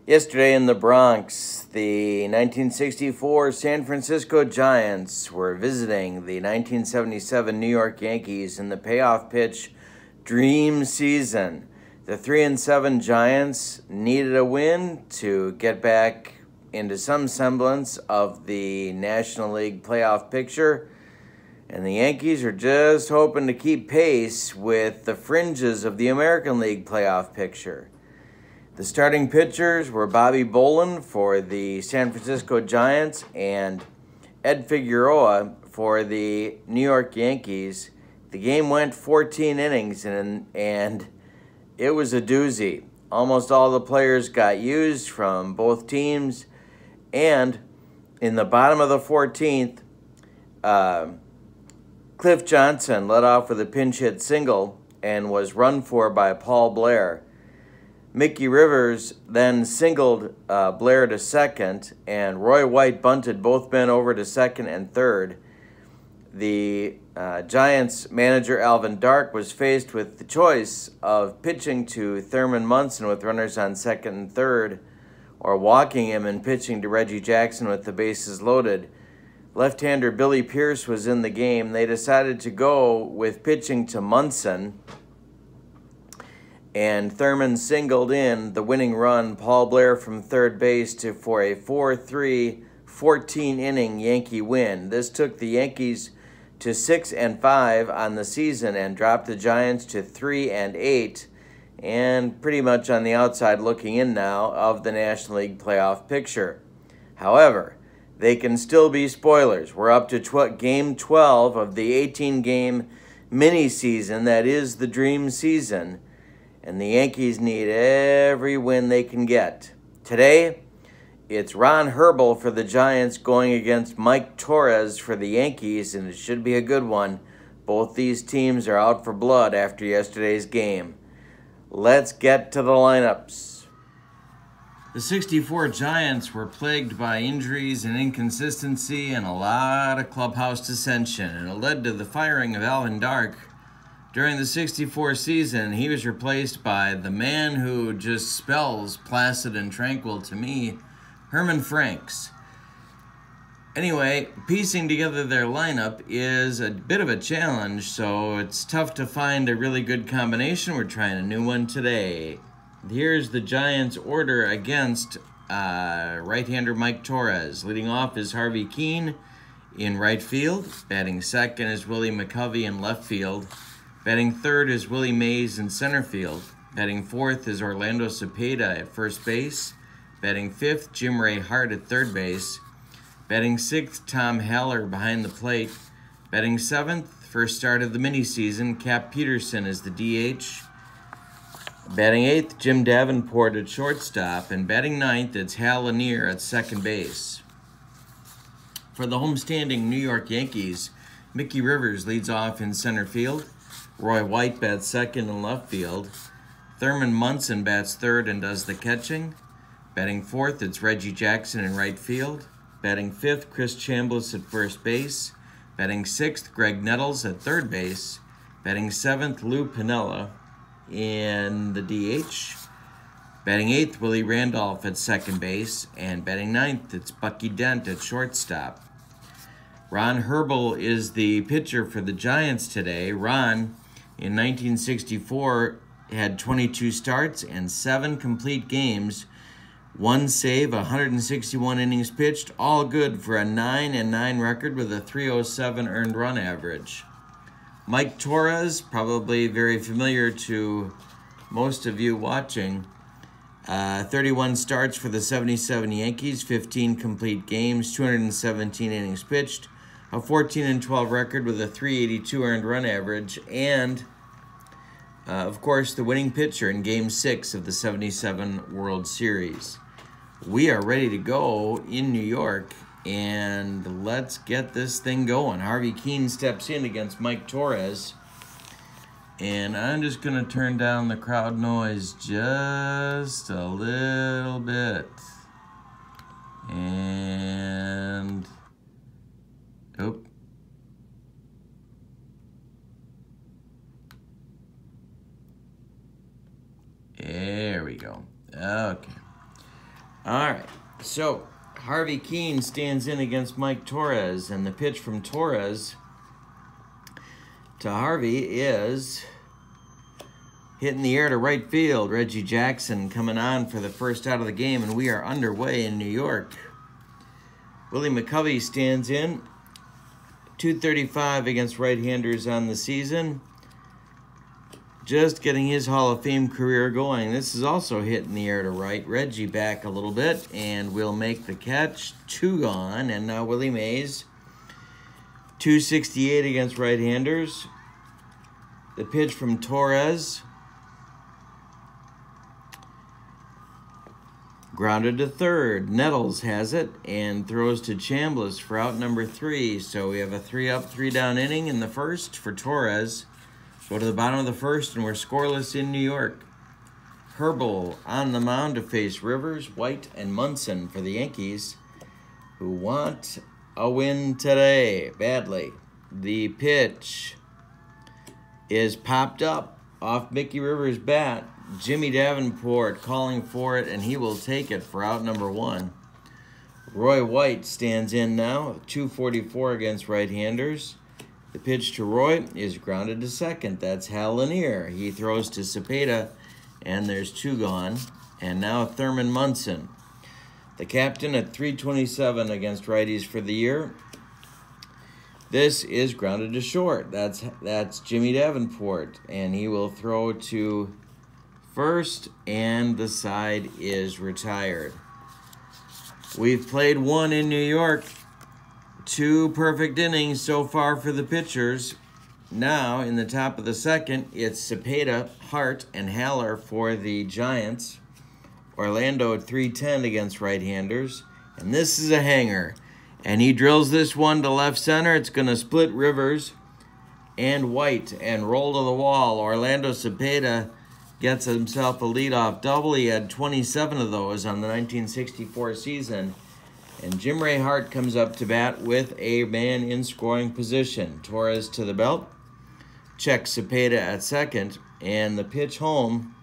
Yesterday in the Bronx, the 1964 San Francisco Giants were visiting the 1977 New York Yankees in the Payoff Pitch Dream season. The 3-7 Giants needed a win to get back into some semblance of the National League playoff picture, and the Yankees are just hoping to keep pace with the fringes of the American League playoff picture. The starting pitchers were Bobby Bolin for the San Francisco Giants and Ed Figueroa for the New York Yankees. The game went 14 innings, and it was a doozy. Almost all the players got used from both teams, and in the bottom of the 14th, Cliff Johnson led off with a pinch hit single and was run for by Paul Blair. Mickey Rivers then singled Blair to second, and Roy White bunted both men over to second and third. The Giants manager Alvin Dark was faced with the choice of pitching to Thurman Munson with runners on second and third, or walking him and pitching to Reggie Jackson with the bases loaded. Left-hander Billy Pierce was in the game. They decided to go with pitching to Munson, and Thurman singled in the winning run, Paul Blair from third base, for a 4-3, 14-inning Yankee win. This took the Yankees to 6-5 on the season and dropped the Giants to 3-8, and pretty much on the outside looking in now of the National League playoff picture. However, they can still be spoilers. We're up to Game 12 of the 18-game mini-season that is the Dream season, and the Yankees need every win they can get. Today, it's Ron Herbel for the Giants going against Mike Torrez for the Yankees, and it should be a good one. Both these teams are out for blood after yesterday's game. Let's get to the lineups. The 64 Giants were plagued by injuries and inconsistency and a lot of clubhouse dissension, and it led to the firing of Alvin Dark. During the 64 season, he was replaced by the man who just spells placid and tranquil to me, Herman Franks. Anyway, piecing together their lineup is a bit of a challenge, so it's tough to find a really good combination. We're trying a new one today. Here's the Giants' order against right-hander Mike Torrez. Leading off is Harvey Keene in right field. Batting second is Willie McCovey in left field. Batting third is Willie Mays in center field. Batting fourth is Orlando Cepeda at first base. Batting fifth, Jim Ray Hart at third base. Batting sixth, Tom Haller behind the plate. Batting seventh, first start of the mini-season, Cap Peterson is the DH. Batting eighth, Jim Davenport at shortstop. And batting ninth, it's Hal Lanier at second base. For the homestanding New York Yankees, Mickey Rivers leads off in center field. Roy White bats second in left field. Thurman Munson bats third and does the catching. Batting fourth, it's Reggie Jackson in right field. Batting fifth, Chris Chambliss at first base. Batting sixth, Greg Nettles at third base. Batting seventh, Lou Piniella in the DH. Batting eighth, Willie Randolph at second base. And batting ninth, it's Bucky Dent at shortstop. Ron Herbel is the pitcher for the Giants today. Ron, in 1964, had 22 starts and 7 complete games, 1 save, 161 innings pitched, all good for a 9-9 record with a 307 earned run average. Mike Torrez, probably very familiar to most of you watching, 31 starts for the 77 Yankees, 15 complete games, 217 innings pitched, a 14-12 record with a 382 earned run average, and of course, the winning pitcher in Game 6 of the 77 World Series. We are ready to go in New York, and let's get this thing going. Harvey Keene steps in against Mike Torrez, and I'm just going to turn down the crowd noise just a little bit. And oh. There we go. Okay. All right, so Harvey Keene stands in against Mike Torrez, and the pitch from Torrez to Harvey is hitting the air to right field. Reggie Jackson coming on for the first out of the game, and we are underway in New York. Willie McCovey stands in, 235 against right-handers on the season. Just getting his Hall of Fame career going. This is also hitting the air to right. Reggie back a little bit and will make the catch. 2 gone, and now Willie Mays, 268 against right-handers. The pitch from Torrez, grounded to third. Nettles has it and throws to Chambliss for out number 3. So we have a 3-up, 3-down inning in the first for Torrez. Go to the bottom of the first, and we're scoreless in New York. Herbel on the mound to face Rivers, White, and Munson for the Yankees, who want a win today badly. The pitch is popped up off Mickey Rivers' bat. Jimmy Davenport calling for it, and he will take it for out number 1. Roy White stands in now, 244 against right-handers. The pitch to Roy is grounded to second. That's Hal Lanier. He throws to Cepeda, and there's 2 gone. And now Thurman Munson, the captain, at 327 against righties for the year. This is grounded to short. That's Jimmy Davenport, and he will throw to first, and the side is retired. We've played 1 in New York. 2 perfect innings so far for the pitchers. Now, in the top of the second, it's Cepeda, Hart, and Haller for the Giants. Orlando at 310 against right-handers. And this is a hanger. And he drills this one to left center. It's going to split Rivers and White and roll to the wall. Orlando Cepeda gets himself a leadoff double. He had 27 of those on the 1964 season. And Jim Ray Hart comes up to bat with a man in scoring position. Torrez to the belt, checks Cepeda at second, and the pitch home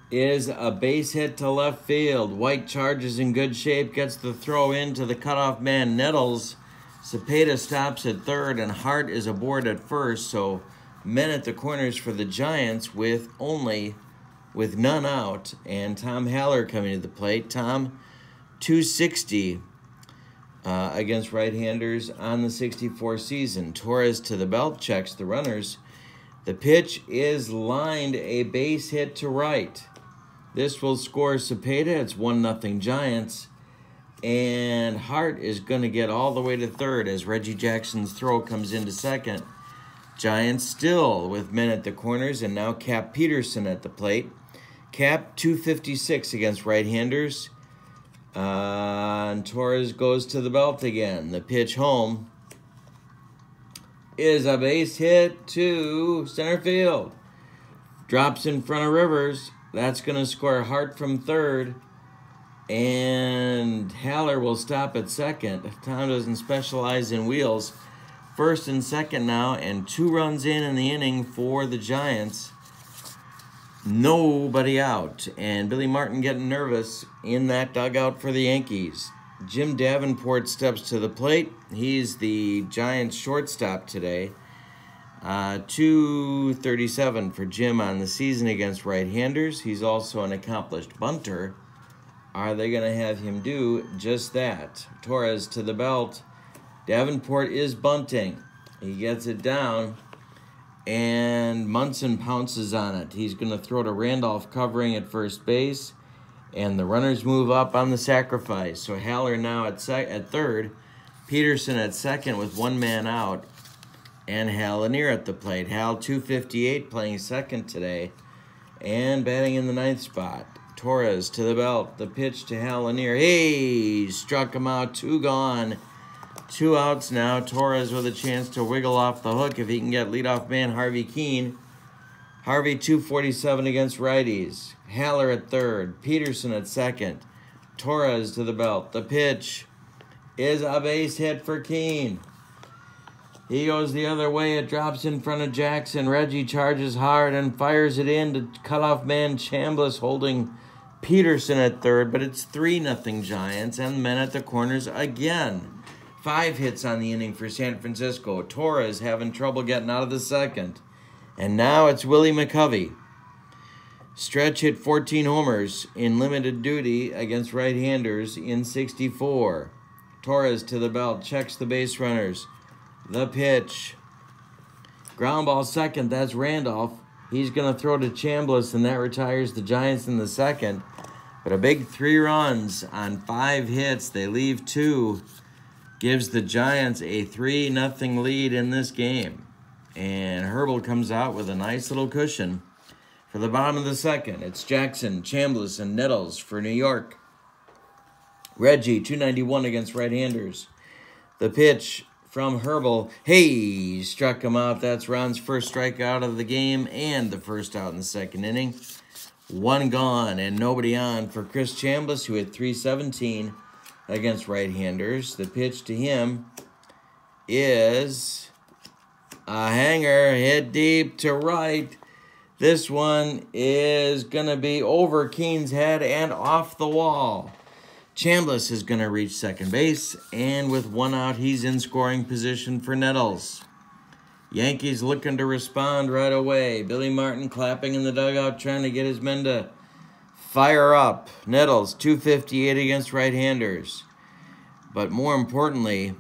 is a base hit to left field. White charges in good shape, gets the throw in to the cutoff man Nettles. Cepeda stops at third, and Hart is aboard at first. So men at the corners for the Giants with none out, and Tom Haller coming to the plate. Tom, 260 against right-handers on the 64 season. Torrez to the belt, checks the runners. The pitch is lined, a base hit to right. This will score Cepeda. It's 1-0 Giants. And Hart is going to get all the way to third as Reggie Jackson's throw comes into second. Giants still with men at the corners, and now Cap Peterson at the plate. Cap, 256 against right-handers. And Torrez goes to the belt again. The pitch home is a base hit to center field. Drops in front of Rivers. That's going to score Hart from third. And Haller will stop at second. Tom doesn't specialize in wheels. First and second now, and 2 runs in the inning for the Giants. Nobody out, and Billy Martin getting nervous in that dugout for the Yankees. Jim Davenport steps to the plate. He's the Giants shortstop today. 237 for Jim on the season against right-handers. He's also an accomplished bunter. Are they going to have him do just that? Torrez to the belt. Davenport is bunting. He gets it down, and Munson pounces on it. He's going to throw to Randolph covering at first base, and the runners move up on the sacrifice. So Haller now at third, Peterson at second with 1 man out, and Hal Lanier at the plate. Hal, 258, playing second today, and batting in the 9th spot. Torrez to the belt. The pitch to Hal Lanier. Hey, struck him out. 2 gone. 2 outs now. Torrez with a chance to wiggle off the hook if he can get leadoff man Harvey Keene. Harvey, 247 against righties. Haller at third. Peterson at second. Torrez to the belt. The pitch is a base hit for Keene. He goes the other way. It drops in front of Jackson. Reggie charges hard and fires it in to cutoff man Chambliss holding Peterson at third, but it's 3-0 Giants and men at the corners again. 5 hits on the inning for San Francisco. Torrez having trouble getting out of the second. And now it's Willie McCovey. Stretch hit 14 homers in limited duty against right-handers in 64. Torrez to the belt, checks the base runners. The pitch. Ground ball second, that's Randolph. He's going to throw to Chambliss, and that retires the Giants in the second. But a big 3 runs on 5 hits. They leave 2. Gives the Giants a 3-0 lead in this game. And Herbel comes out with a nice little cushion for the bottom of the second. It's Jackson, Chambliss, and Nettles for New York. Reggie, 291 against right-handers. The pitch from Herbel. Hey, struck him out. That's Ron's first strikeout of the game and the first out in the second inning. 1 gone and nobody on for Chris Chambliss, who hit .317 against right-handers. The pitch to him is a hanger hit deep to right. This one is going to be over Keene's head and off the wall. Chambliss is going to reach second base, and with 1 out, he's in scoring position for Nettles. Yankees looking to respond right away. Billy Martin clapping in the dugout, trying to get his men to fire up. Nettles, 258 against right-handers. But more importantly,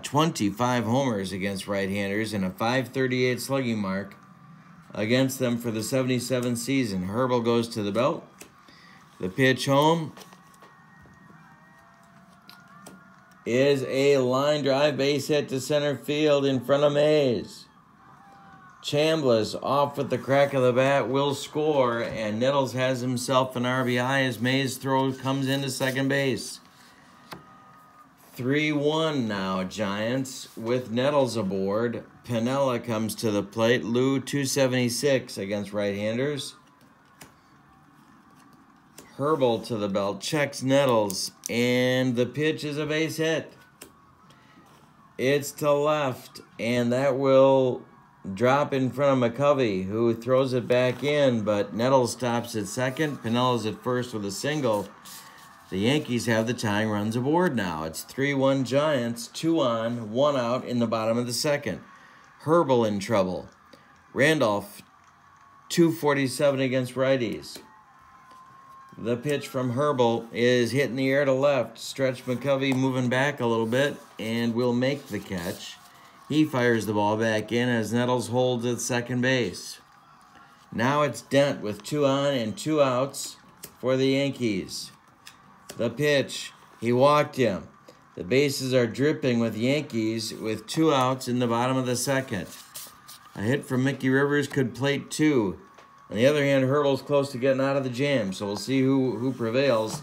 25 homers against right-handers and a .538 slugging mark against them for the 77th season. Herbel goes to the belt. The pitch home is a line drive base hit to center field in front of Mays. Chambliss off with the crack of the bat will score, and Nettles has himself an RBI as Mays' throw comes into second base. 3-1 now, Giants, with Nettles aboard. Piniella comes to the plate. Lou, 276 against right-handers. Herbel to the belt, checks Nettles, and the pitch is a base hit. It's to left, and that will drop in front of McCovey, who throws it back in, but Nettles stops at second. Pinella's at first with a single. The Yankees have the tying runs aboard now. It's 3-1 Giants, 2 on, 1 out in the bottom of the second. Herbel in trouble. Randolph, 247 against righties. The pitch from Herbel is hit in the air to left. Stretch McCovey moving back a little bit and will make the catch. He fires the ball back in as Nettles holds at second base. Now it's Dent with 2 on and 2 outs for the Yankees. The pitch, he walked him. The bases are dripping with Yankees with 2 outs in the bottom of the second. A hit from Mickey Rivers could plate 2. On the other hand, Herbel's close to getting out of the jam, so we'll see who prevails.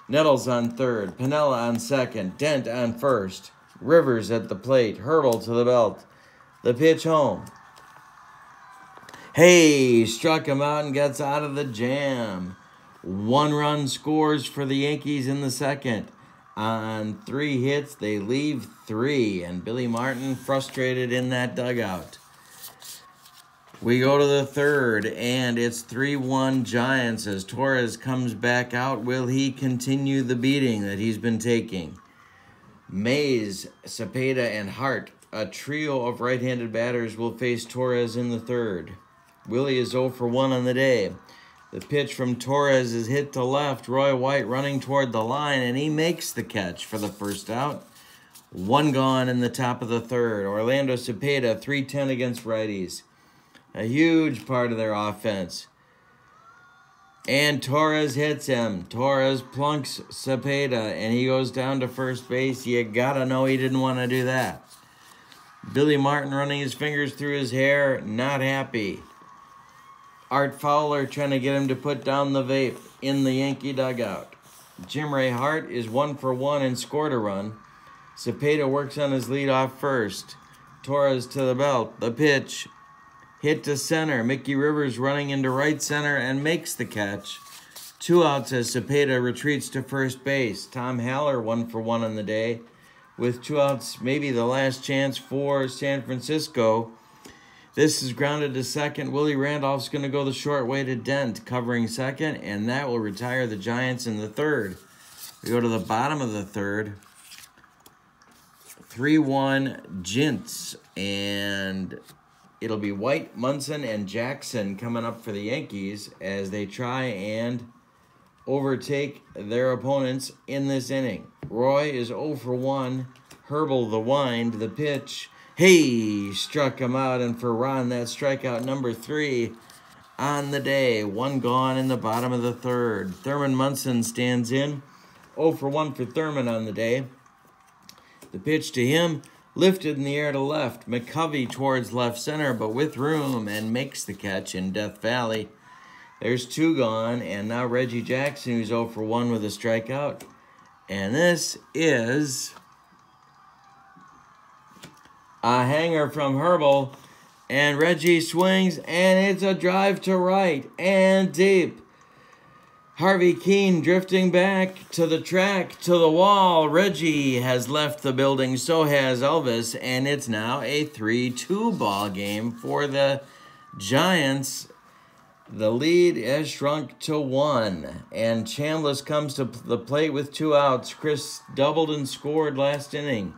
Nettles on third, Piniella on second, Dent on first, Rivers at the plate, Herbel to the belt. The pitch home. Hey, struck him out and gets out of the jam. 1 run scores for the Yankees in the second. On 3 hits, they leave 3, and Billy Martin frustrated in that dugout. We go to the third, and it's 3-1 Giants as Torrez comes back out. Will he continue the beating that he's been taking? Mays, Cepeda, and Hart, a trio of right-handed batters, will face Torrez in the third. Willie is 0 for 1 on the day. The pitch from Torrez is hit to left. Roy White running toward the line, and he makes the catch for the first out. 1 gone in the top of the third. Orlando Cepeda, 310 against righties. A huge part of their offense. And Torrez hits him. Torrez plunks Cepeda, and he goes down to first base. You gotta know he didn't want to do that. Billy Martin running his fingers through his hair, not happy. Art Fowler trying to get him to put down the vape in the Yankee dugout. Jim Ray Hart is 1 for 1 and scored a run. Cepeda works on his lead off first. Torrez to the belt. The pitch. Hit to center. Mickey Rivers running into right center and makes the catch. 2 outs as Cepeda retreats to first base. Tom Haller 1 for 1 on the day. with 2 outs, maybe the last chance for San Francisco. This is grounded to second. Willie Randolph's going to go the short way to Dent, covering second, and that will retire the Giants in the third. We go to the bottom of the third. 3-1 Gents, and it'll be White, Munson, and Jackson coming up for the Yankees as they try and overtake their opponents in this inning. Roy is 0 for 1. Herbel, the wind, the pitch. Hey, struck him out, and for Ron, that's strikeout number 3 on the day. 1 gone in the bottom of the third. Thurman Munson stands in. 0 for 1 for Thurman on the day. The pitch to him, lifted in the air to left. McCovey towards left center, but with room, and makes the catch in Death Valley. There's 2 gone, and now Reggie Jackson, who's 0 for 1 with a strikeout. And this is a hanger from Herbel, and Reggie swings, and it's a drive to right and deep. Harvey Keene drifting back to the track, to the wall. Reggie has left the building, so has Elvis, and it's now a 3-2 ball game for the Giants. The lead has shrunk to 1, and Chambliss comes to the plate with 2 outs. Chris doubled and scored last inning.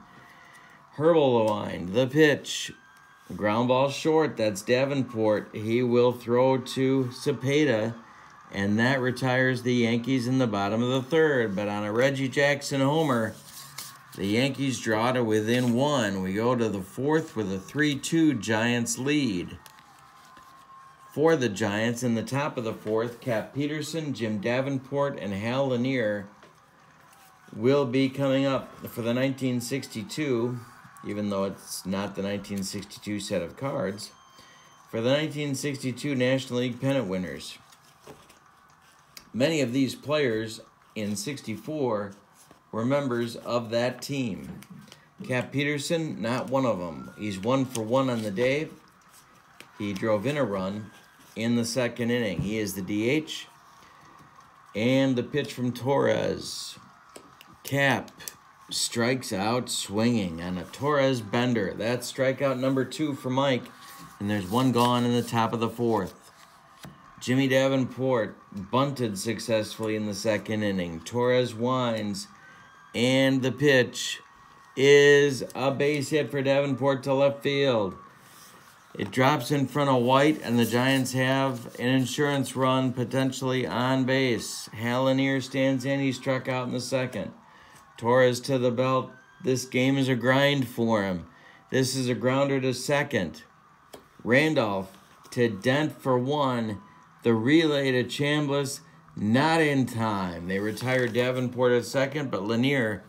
Herbel the wind, the pitch. Ground ball short, that's Davenport. He will throw to Cepeda, and that retires the Yankees in the bottom of the third. But on a Reggie Jackson homer, the Yankees draw to within 1. We go to the fourth with a 3-2 Giants lead. For the Giants, in the top of the fourth, Cap Peterson, Jim Davenport, and Hal Lanier will be coming up for the 1962, even though it's not the 1962 set of cards, for the 1962 National League pennant winners. Many of these players in 64 were members of that team. Cap Peterson, not one of them. He's 1 for 1 on the day. He drove in a run in the second inning. He is the DH. And the pitch from Torrez. Cap strikes out swinging on a Torrez bender. That's strikeout number 2 for Mike. And there's 1 gone in the top of the fourth. Jimmy Davenport bunted successfully in the second inning. Torrez winds, and the pitch is a base hit for Davenport to left field. It drops in front of White, and the Giants have an insurance run potentially on base. Hal Lanier stands in. He struck out in the second. Torrez to the belt. This game is a grind for him. This is a grounder to second. Randolph to Dent for 1. The relay to Chambliss, not in time. They retire Davenport at second, but Lanier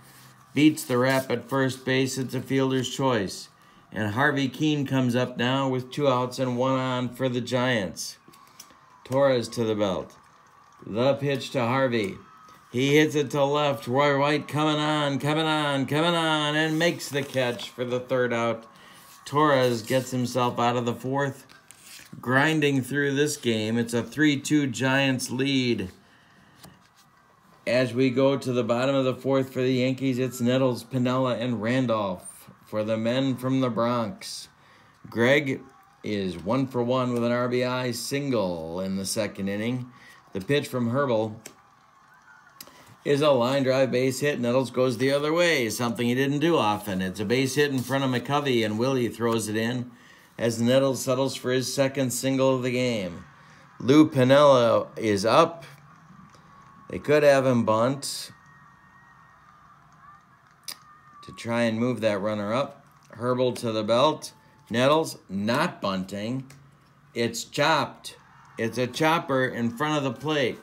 beats the rap at first base. It's a fielder's choice. And Harvey Keene comes up now with 2 outs and 1 on for the Giants. Torrez to the belt. The pitch to Harvey. He hits it to left. Roy White coming on, and makes the catch for the 3rd out. Torrez gets himself out of the 4th. Grinding through this game. It's a 3-2 Giants lead. As we go to the bottom of the 4th for the Yankees, it's Nettles, Piniella, and Randolph. For the men from the Bronx, Greg is 1 for 1 with an RBI single in the second inning. The pitch from Herbel is a line drive base hit. Nettles goes the other way, something he didn't do often. It's a base hit in front of McCovey, and Willie throws it in as Nettles settles for his 2nd single of the game. Lou Piniella is up. They could have him bunt to try and move that runner up. Herbel to the belt. Nettles not bunting. It's chopped. It's a chopper in front of the plate.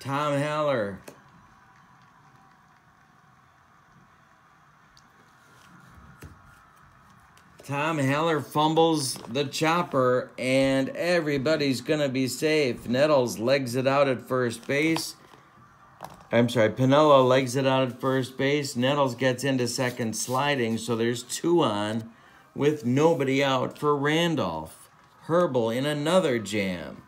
Tom Haller. Tom Haller fumbles the chopper, and everybody's going to be safe. Nettles legs it out at first base. Piniella legs it out at first base. Nettles gets into second sliding, so there's 2 on with nobody out for Randolph. Herbel in another jam.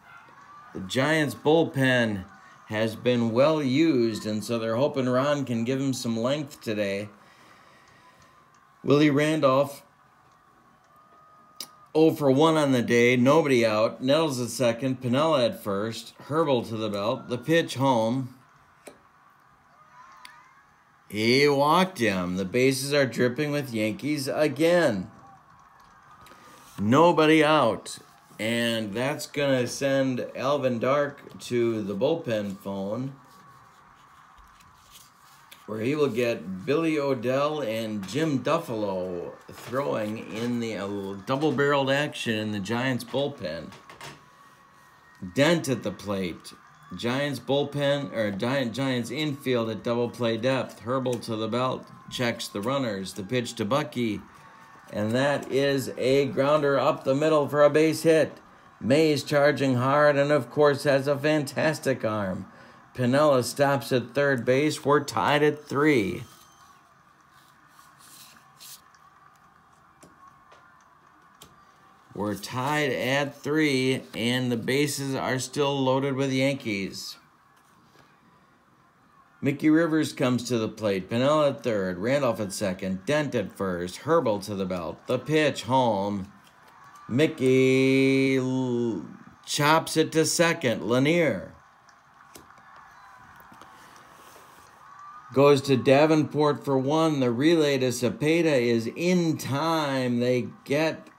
The Giants bullpen has been well used, and so they're hoping Ron can give him some length today. Willie Randolph 0 for 1 on the day, nobody out. Nettles at second, Piniella at first, Herbel to the belt, the pitch home. He walked him. The bases are dripping with Yankees again. Nobody out. And that's going to send Alvin Dark to the bullpen phone, where he will get Billy Odell and Jim Duffalo throwing in the double-barreled action in the Giants bullpen. Dent at the plate. Giants bullpen, or Giants infield at double play depth. Herbel to the belt, checks the runners. The pitch to Bucky, and that is a grounder up the middle for a base hit. Mays charging hard and, of course, has a fantastic arm. Piniella stops at third base. We're tied at 3. We're tied at 3, and the bases are still loaded with Yankees. Mickey Rivers comes to the plate. Piniella at third. Randolph at second. Dent at first. Herbel to the belt. The pitch home. Mickey chops it to second. Lanier goes to Davenport for 1. The relay to Cepeda is in time. They get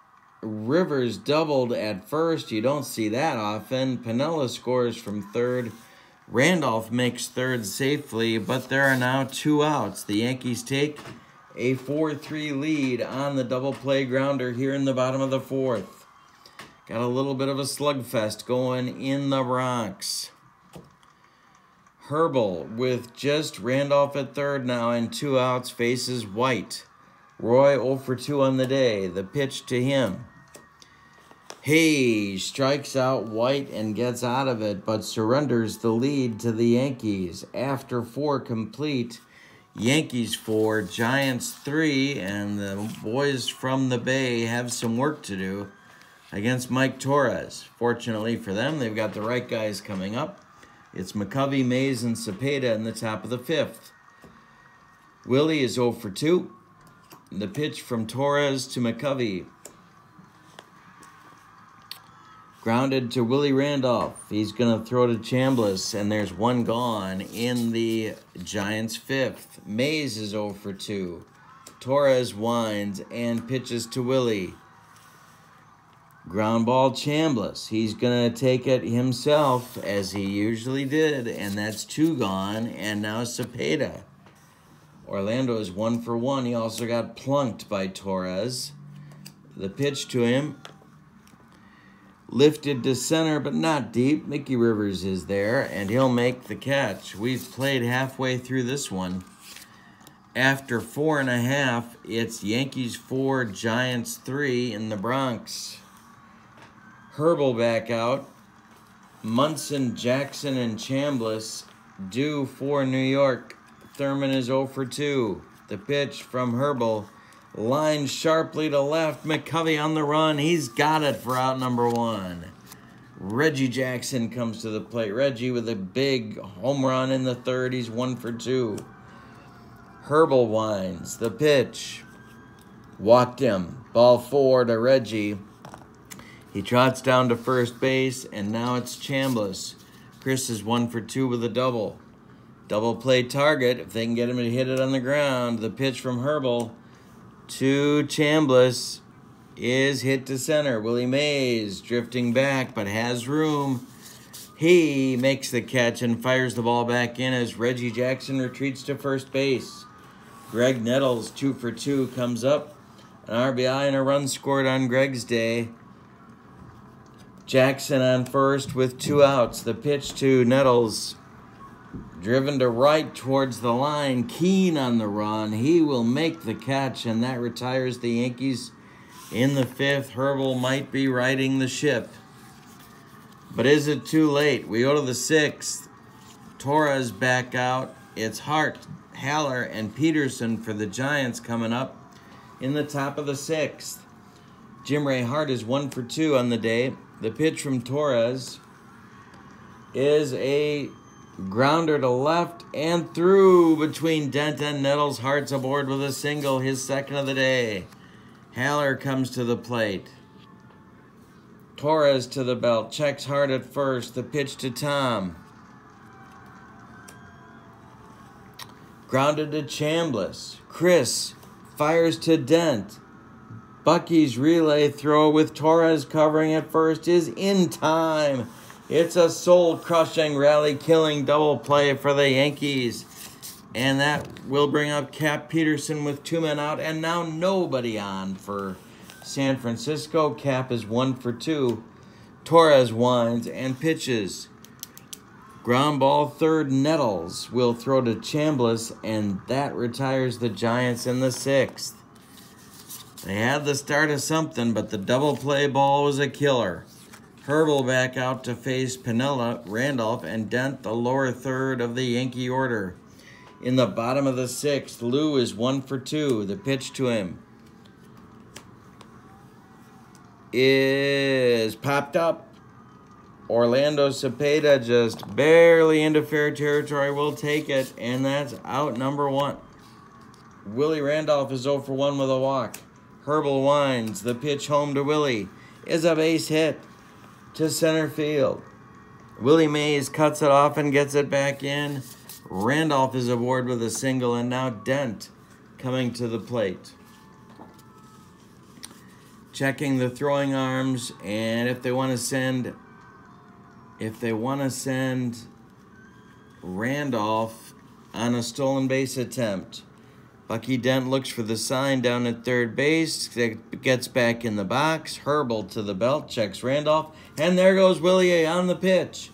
Rivers doubled at first. You don't see that often. Piniella scores from third. Randolph makes third safely, but there are now 2 outs. The Yankees take a 4-3 lead on the double play grounder here in the bottom of the 4th. Got a little bit of a slugfest going in the Bronx. Herbel with just Randolph at third now and 2 outs faces White. Roy 0 for 2 on the day. The pitch to him. He strikes out White and gets out of it, but surrenders the lead to the Yankees. After 4 complete, Yankees 4, Giants 3, and the boys from the Bay have some work to do against Mike Torrez. Fortunately for them, they've got the right guys coming up. It's McCovey, Mays, and Cepeda in the top of the 5th. Willie is 0 for 2. The pitch from Torrez to McCovey. Grounded to Willie Randolph. He's going to throw to Chambliss, and there's 1 gone in the Giants' 5th. Mays is 0 for 2. Torrez winds and pitches to Willie. Ground ball Chambliss. He's going to take it himself, as he usually did, and that's 2 gone, and now Cepeda. Orlando is 1 for 1. He also got plunked by Torrez. The pitch to him. Lifted to center, but not deep. Mickey Rivers is there, and he'll make the catch. We've played halfway through this one. After 4.5, it's Yankees 4, Giants 3 in the Bronx. Herbel back out. Munson, Jackson, and Chambliss due for New York. Thurman is 0 for 2. The pitch from Herbel. Line sharply to left. McCovey on the run. He's got it for out number 1. Reggie Jackson comes to the plate. Reggie with a big home run in the 3rd. He's 1 for 2. Herbel winds. The pitch. Walked him. Ball 4 to Reggie. He trots down to first base, and now it's Chambliss. Chris is 1 for 2 with a double. Double play target if they can get him to hit it on the ground. The pitch from Herbel to Chambliss is hit to center. Willie Mays drifting back, but has room. He makes the catch and fires the ball back in as Reggie Jackson retreats to first base. Greg Nettles, 2 for 2, comes up. An RBI and a run scored on Greg's day. Jackson on first with 2 outs. The pitch to Nettles. Driven to right towards the line. Keane on the run. He will make the catch, and that retires the Yankees in the 5th. Herbel might be righting the ship. But is it too late? We go to the 6th. Torrez back out. It's Hart, Haller, and Peterson for the Giants coming up in the top of the 6th. Jim Ray Hart is 1 for 2 on the day. The pitch from Torrez is a Grounder to left and through between Dent and Nettles. Hart's aboard with a single, his second of the day. Haller comes to the plate. Torrez to the belt. Checks Hart at first. The pitch to Tom. Grounded to Chambliss. Chris fires to Dent. Bucky's relay throw with Torrez covering at first is in time. It's a soul-crushing, rally-killing double play for the Yankees. And that will bring up Cap Peterson with 2 men out and now nobody on for San Francisco. Cap is 1 for 2. Torrez winds and pitches. Ground ball third, Nettles will throw to Chambliss, and that retires the Giants in the 6th. They had the start of something, but the double play ball was a killer. Herbel back out to face Piniella, Randolph, and Dent, the lower third of the Yankee order. In the bottom of the 6th, Lou is 1 for 2. The pitch to him is popped up. Orlando Cepeda just barely into fair territory, will take it, and that's out number 1. Willie Randolph is 0 for 1 with a walk. Herbel winds. The pitch home to Willie is a base hit to center field. Willie Mays cuts it off and gets it back in. Randolph is aboard with a single, and now Dent coming to the plate. Checking the throwing arms, and if they want to send Randolph on a stolen base attempt. Bucky Dent looks for the sign down at third base, gets back in the box. Herbel to the belt, checks Randolph, and there goes Willie on the pitch.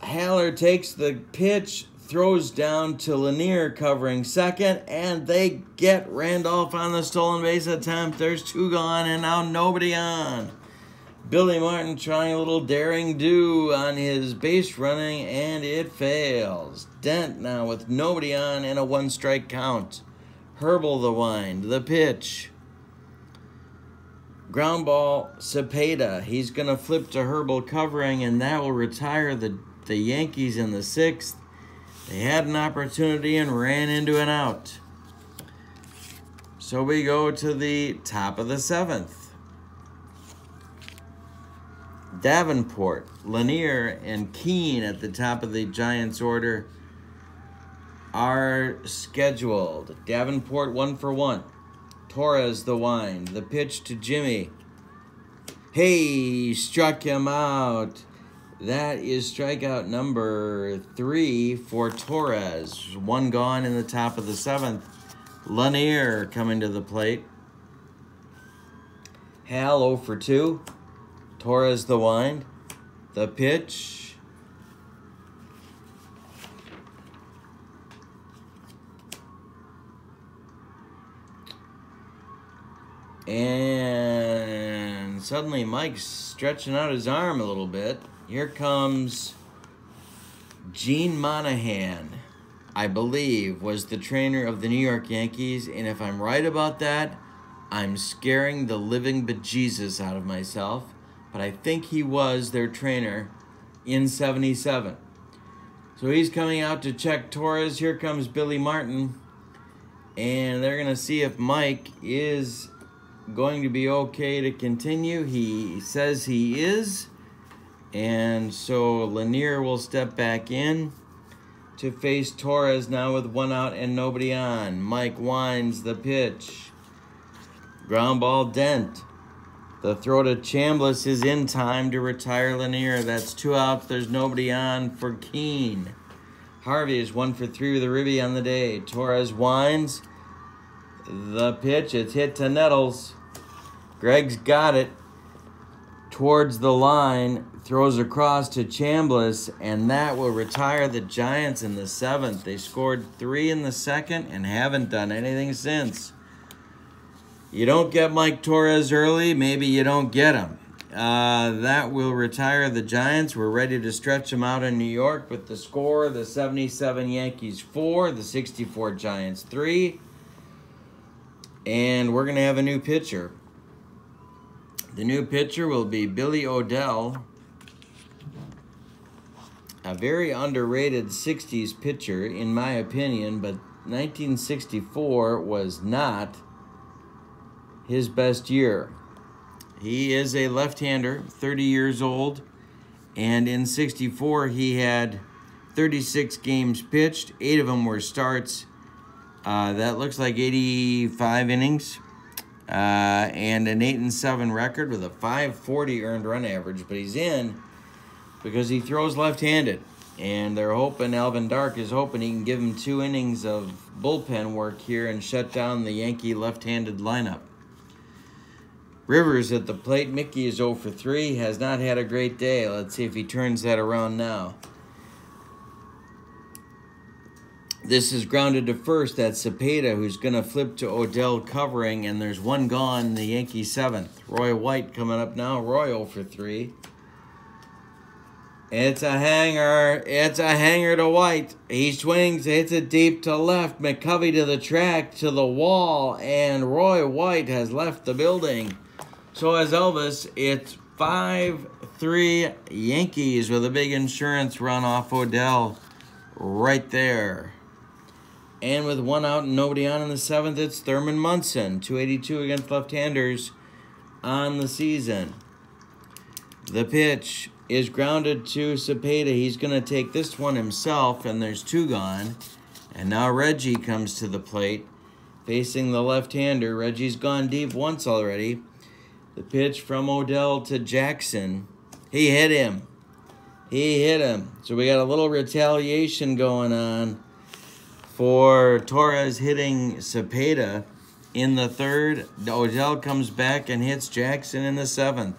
Haller takes the pitch, throws down to Lanier covering second, and they get Randolph on the stolen base attempt. There's 2 gone, and now nobody on. Billy Martin trying a little daring do on his base running, and it fails. Dent now with nobody on and a 1-strike count. Herbel the wind, the pitch. Ground ball, Cepeda. He's going to flip to Herbel covering, and that will retire the Yankees in the 6th. They had an opportunity and ran into an out. So we go to the top of the 7th. Davenport, Lanier, and Keene at the top of the Giants order are scheduled. Davenport 1 for 1. Torrez the wind. The pitch to Jimmy. Hey, struck him out. That is strikeout number 3 for Torrez. 1 gone in the top of the 7th. Lanier coming to the plate. Hal 0 for 2. Torrez the wind. The pitch. And suddenly Mike's stretching out his arm a little bit. Here comes Gene Monahan, I believe, was the trainer of the New York Yankees. And if I'm right about that, I'm scaring the living bejesus out of myself. But I think he was their trainer in '77. So he's coming out to check Torrez. Here comes Billy Martin. And they're going to see if Mike is going to be okay to continue. He says he is. And so Lanier will step back in to face Torrez now with 1 out and nobody on. Mike winds the pitch. Ground ball, Dent. The throw to Chambliss is in time to retire Lanier. That's 2 outs. There's nobody on for Keene. Harvey is 1 for 3 with a ribby on the day. Torrez winds. The pitch. It's hit to Nettles. Greg's got it towards the line. Throws across to Chambliss, and that will retire the Giants in the 7th. They scored 3 in the 2nd and haven't done anything since. You don't get Mike Torrez early, maybe you don't get him. That will retire the Giants. We're ready to stretch them out in New York with the score: the 77 Yankees 4, the 64 Giants 3. And we're going to have a new pitcher. The new pitcher will be Billy Odell, a very underrated 60s pitcher, in my opinion, but 1964 was not his best year. He is a left-hander, 30 years old, and in 64 he had 36 games pitched, 8 of them were starts. That looks like 85 innings, and an 8-7 record with a 540 earned run average, but he's in because he throws left-handed, and they're hoping, Alvin Dark is hoping he can give him 2 innings of bullpen work here and shut down the Yankee left-handed lineup. Rivers at the plate. Mickey is 0 for 3, has not had a great day. Let's see if he turns that around now. This is grounded to first. That's Cepeda, who's going to flip to Odell covering, and there's 1 gone in the Yankee 7th. Roy White coming up now. Roy 0 for 3. It's a hanger. It's a hanger to White. He swings, hits it deep to left. McCovey to the track, to the wall, and Roy White has left the building. So has Elvis. It's 5-3 Yankees with a big insurance run off Odell right there. And with 1 out and nobody on in the 7th, it's Thurman Munson, 282 against left-handers on the season. The pitch is grounded to Cepeda. He's going to take this one himself, and there's 2 gone. And now Reggie comes to the plate, facing the left-hander. Reggie's gone deep once already. The pitch from Odell to Jackson. He hit him. He hit him. So we got a little retaliation going on for Torrez hitting Cepeda in the 3rd. Odell comes back and hits Jackson in the 7th.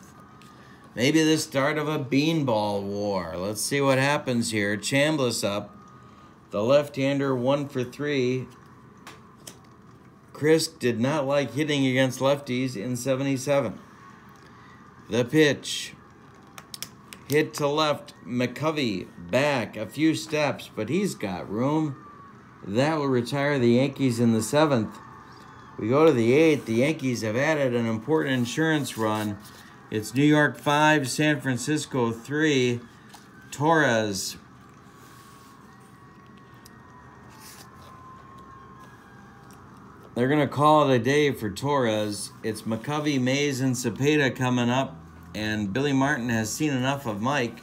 Maybe the start of a beanball war. Let's see what happens here. Chambliss up. The left-hander 1 for 3. Chris did not like hitting against lefties in 77. The pitch. Hit to left. McCovey back a few steps, but he's got room. That will retire the Yankees in the 7th. We go to the 8th. The Yankees have added an important insurance run. It's New York 5, San Francisco 3. Torrez. They're going to call it a day for Torrez. It's McCovey, Mays, and Cepeda coming up. And Billy Martin has seen enough of Mike.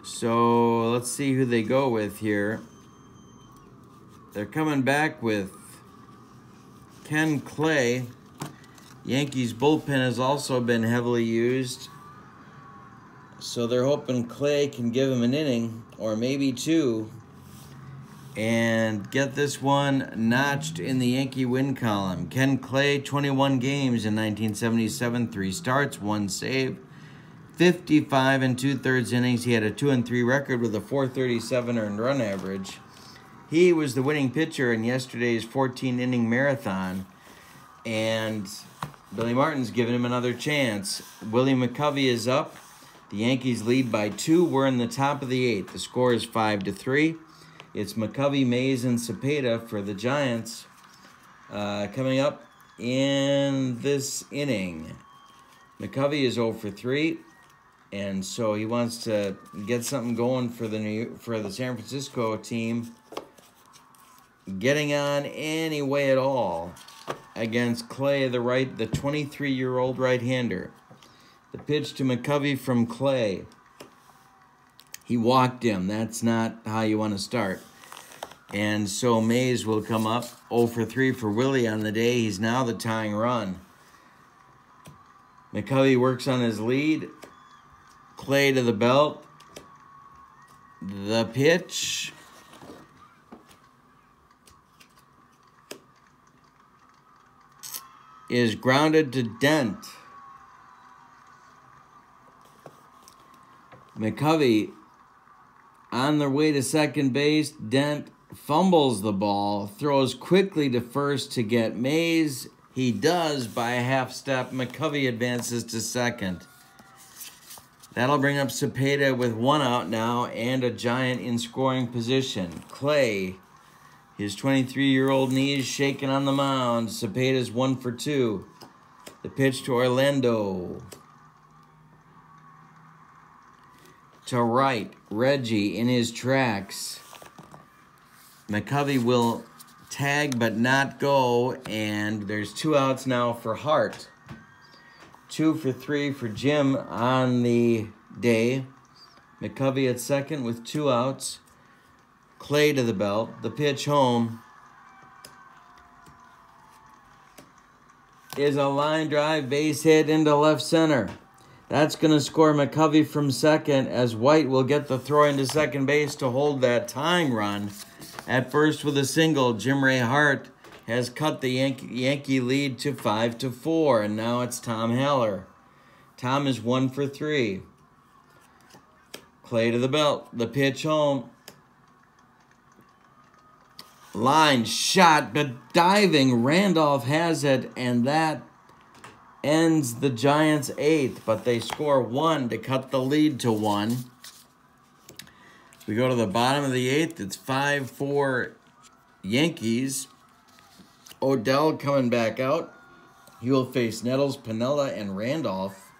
So let's see who they go with here. They're coming back with Ken Clay. Yankees bullpen has also been heavily used. So they're hoping Clay can give him an inning, or maybe 2, and get this one notched in the Yankee win column. Ken Clay, 21 games in 1977, 3 starts, 1 save, 55 2/3 innings. He had a 2-3 record with a 437 earned run average. He was the winning pitcher in yesterday's 14-inning marathon, and Billy Martin's giving him another chance. Willie McCovey is up. The Yankees lead by 2. We're in the top of the 8th. The score is 5-3. It's McCovey, Mays, and Cepeda for the Giants coming up in this inning. McCovey is 0 for 3, and so he wants to get something going for the San Francisco team, getting on any way at all against Clay, the 23-year-old right-hander. The pitch to McCovey from Clay. He walked him. That's not how you want to start. And so Mays will come up. 0 for 3 for Willie on the day. He's now the tying run. McCovey works on his lead. Clay to the belt. The pitch. Is grounded to Dent. McCovey on their way to second base. Dent fumbles the ball, throws quickly to first to get Mays. He does by a half step. McCovey advances to second. That'll bring up Cepeda with 1 out now and a Giant in scoring position. Clay, his 23-year-old knees shaking on the mound. Cepeda's 1 for 2. The pitch to Orlando. To right, Reggie in his tracks. McCovey will tag but not go, and there's 2 outs now for Hart. 2 for 3 for Jim on the day. McCovey at second with 2 outs. Clay to the belt. The pitch home is a line drive base hit into left center. That's going to score McCovey from second, as White will get the throw into second base to hold that tying run. At first with a single, Jim Ray Hart has cut the Yankee lead to 5-4, and now it's Tom Haller. Tom is 1 for 3. Clay to the belt. The pitch home. Line shot, but diving. Randolph has it, and that ends the Giants' 8th, but they score 1 to cut the lead to 1. We go to the bottom of the 8th. It's 5-4 Yankees. Odell coming back out. He will face Nettles, Piniella, and Randolph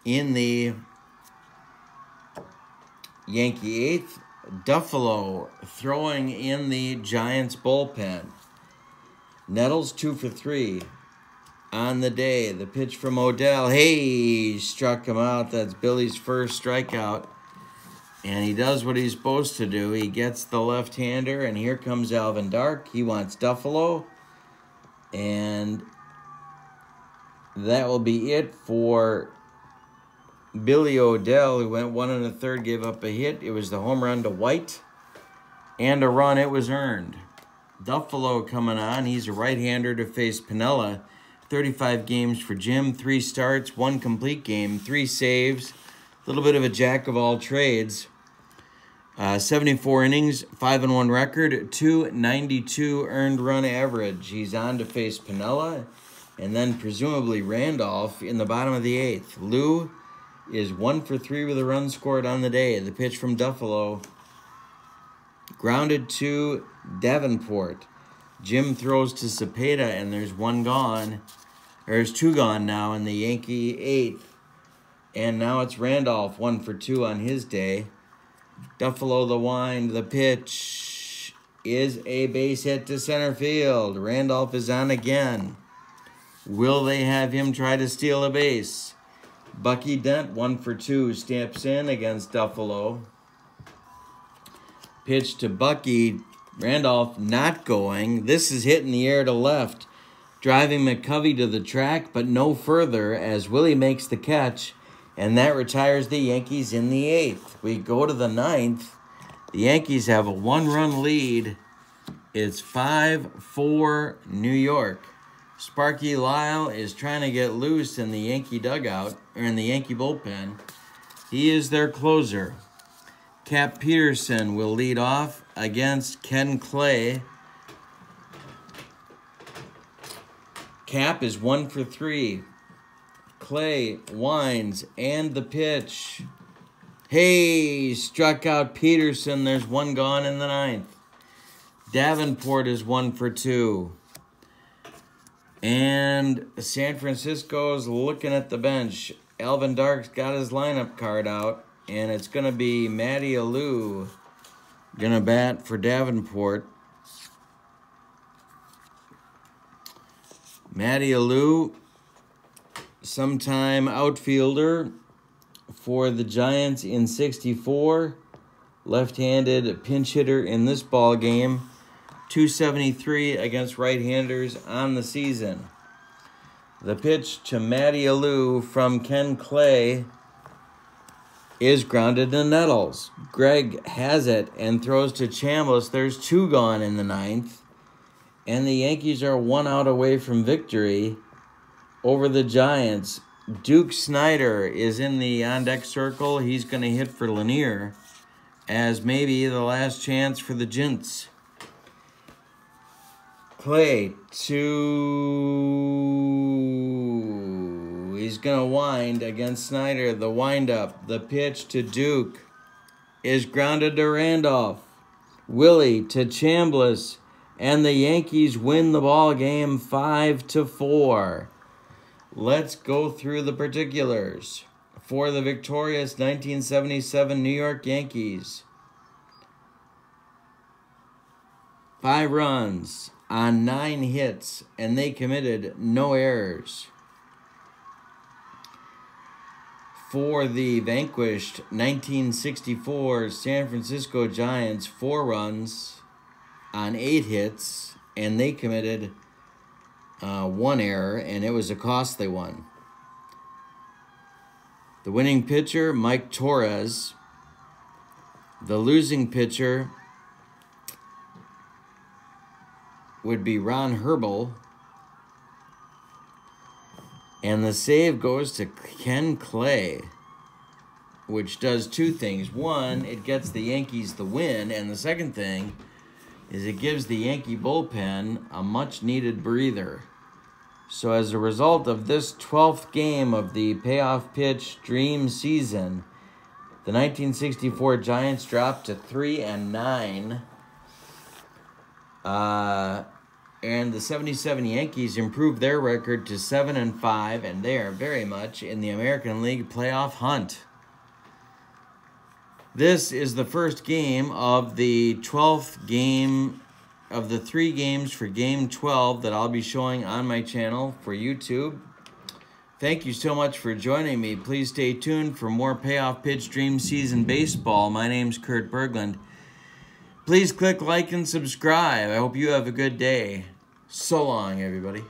in the Yankee 8th. Duffalo throwing in the Giants bullpen. Nettles 2 for 3 on the day. The pitch from Odell. Hey, struck him out. That's Billy's first strikeout. And he does what he's supposed to do. He gets the left-hander, and here comes Alvin Dark. He wants Duffalo. And that will be it for Billy Odell, who went 1 1/3, gave up a hit. It was the home run to White, and a run. It was earned. Duffalo coming on. He's a right-hander to face Piniella. 35 games for Jim. 3 starts, 1 complete game, 3 saves. A little bit of a jack of all trades. 74 innings, 5-1 record, 292 earned run average. He's on to face Piniella, and then presumably Randolph in the bottom of the 8th. Lou is 1 for 3 with a run scored on the day. The pitch from Duffalo. Grounded to Davenport. Jim throws to Cepeda, and there's 1 gone. There's 2 gone now in the Yankee 8th. And now it's Randolph, 1 for 2 on his day. Duffalo the wind. The pitch is a base hit to center field. Randolph is on again. Will they have him try to steal a base? Bucky Dent, 1 for 2, steps in against Duffalo. Pitch to Bucky. Randolph not going. This is hit in the air to left, driving McCovey to the track, but no further as Willie makes the catch, and that retires the Yankees in the 8th. We go to the 9th. The Yankees have a 1-run lead. It's 5-4 New York. Sparky Lyle is trying to get loose in the Yankee dugout, or in the Yankee bullpen. He is their closer. Cap Peterson will lead off against Ken Clay. Cap is 1 for 3. Clay winds, and the pitch. Hey, struck out Peterson. There's 1 gone in the 9th. Davenport is 1 for 2. And San Francisco's looking at the bench. Alvin Dark's got his lineup card out, and it's going to be Matty Alou going to bat for Davenport. Matty Alou, sometime outfielder for the Giants in '64. Left-handed pinch hitter in this ball game. 273 against right-handers on the season. The pitch to Matty Alou from Ken Clay is grounded to Nettles. Greg has it and throws to Chambliss. There's 2 gone in the 9th. And the Yankees are 1 out away from victory over the Giants. Duke Snyder is in the on-deck circle. He's going to hit for Lanier as maybe the last chance for the Gents. Clay he's going to wind against Snyder. The windup, the pitch to Duke is grounded to Randolph. Willie to Chambliss, and the Yankees win the ball game 5-4. Let's go through the particulars. For the victorious 1977 New York Yankees, 5 runs on 9 hits, and they committed no errors. For the vanquished 1964 San Francisco Giants, 4 runs on 8 hits, and they committed 1 error, and it was a costly one. The winning pitcher, Mike Torrez. The losing pitcher would be Ron Herbel. And the save goes to Ken Clay, which does 2 things. One, it gets the Yankees the win, and the second thing is it gives the Yankee bullpen a much-needed breather. So as a result of this 12th game of the Payoff Pitch Dream season, the 1964 Giants dropped to 3-9. And the 77 Yankees improved their record to 7-5, and they are very much in the American League playoff hunt. This is the first game of the 12th game of the 3 games for Game 12 that I'll be showing on my channel for YouTube. Thank you so much for joining me. Please stay tuned for more Payoff Pitch Dream Season Baseball. My name's Kurt Berglund. Please click like and subscribe. I hope you have a good day. So long, everybody.